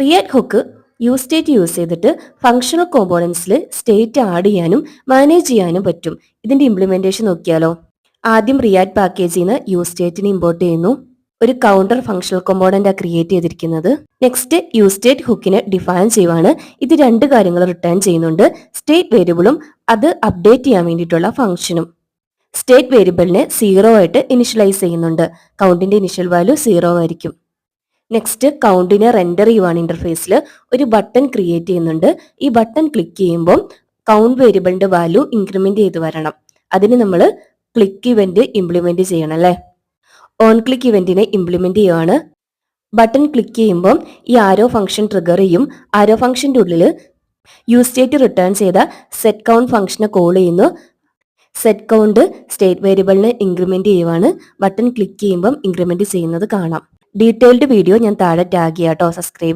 React hook use state use ചെയ്തിട്ട് functional കോമ്പോണൻസിൽ state add ചെയ്യാനും manage ചെയ്യാനും പറ്റും. ഇതിന്റെ ഇംപ്ലിമെന്റേഷൻ നോക്കിയാലോ. ആദ്യം റിയാക്ട് പാക്കേജിൽ നിന്ന് യൂസ് സ്റ്റേറ്റിനെ ഇമ്പോർട്ട് ചെയ്യുന്നു. ഒരു കൗണ്ടർ ഫങ്ഷണൽ കോമ്പോണന്റ് ക്രിയേറ്റ് ചെയ്തിരിക്കുന്നത്. നെക്സ്റ്റ് യൂസ് സ്റ്റേറ്റ് ഹുക്കിനെ ഡിഫൈൻ ചെയ്യുവാണ്. ഇത് രണ്ട് കാര്യങ്ങൾ റിട്ടേൺ ചെയ്യുന്നുണ്ട്. സ്റ്റേറ്റ് വേരിയബിളും അത് അപ്ഡേറ്റ് ചെയ്യാൻ വേണ്ടിയിട്ടുള്ള ഫംഗ്ഷനും. സ്റ്റേറ്റ് വേരിയബിളിനെ 0 ആയിട്ട് ഇനിഷ്യലൈസ് ചെയ്യുന്നുണ്ട്. കൗണ്ടിന്റെ ഇനിഷ്യൽ വാല്യൂ 0 ആയിരിക്കും. നെക്സ്റ്റ് കൗണ്ടിനെ റെൻഡർ ചെയ്യുവാണ്. ഇന്റർഫേസിൽ ഒരു ബട്ടൺ ക്രിയേറ്റ് ചെയ്യുന്നുണ്ട്. ഈ ബട്ടൺ ക്ലിക്ക് ചെയ്യുമ്പോൾ കൗണ്ട് വേരിയബിളിന്റെ വാല്യൂ ഇൻക്രിമെന്റ് ചെയ്ത് വരണം. അതിന് നമ്മൾ ക്ലിക്ക് ഇവന്റ് ഇംപ്ലിമെന്റ് ചെയ്യണം അല്ലേ. ഓൺ ക്ലിക്ക് ഇവന്റിനെ ഇംപ്ലിമെന്റ് ചെയ്യുവാണ്. ബട്ടൺ ക്ലിക്ക് ചെയ്യുമ്പോൾ ഈ ആരോ ഫംഗ്ഷൻ ട്രിഗർ ചെയ്യും. ആരോ ഫംഗ്ഷന്റെ ഉള്ളിൽ യൂസ് സ്റ്റേറ്റ് റിട്ടേൺ ചെയ്ത സെറ്റ് കൗണ്ട് ഫംഗ്ഷനെ കോൾ ചെയ്യുന്നു. സെറ്റ് കൗണ്ട് സ്റ്റേറ്റ് വേരിയബിളിനെ ഇൻക്രിമെന്റ് ചെയ്യുവാണ്. ബട്ടൺ ക്ലിക്ക് ചെയ്യുമ്പോൾ ഇൻക്രിമെന്റ് ചെയ്യുന്നത് കാണാം. ഡീറ്റെയിൽഡ് വീഡിയോ ഞാൻ താഴെ ടാഗ് ചെയ്യാം കേട്ടോ. സബ്സ്ക്രൈബ്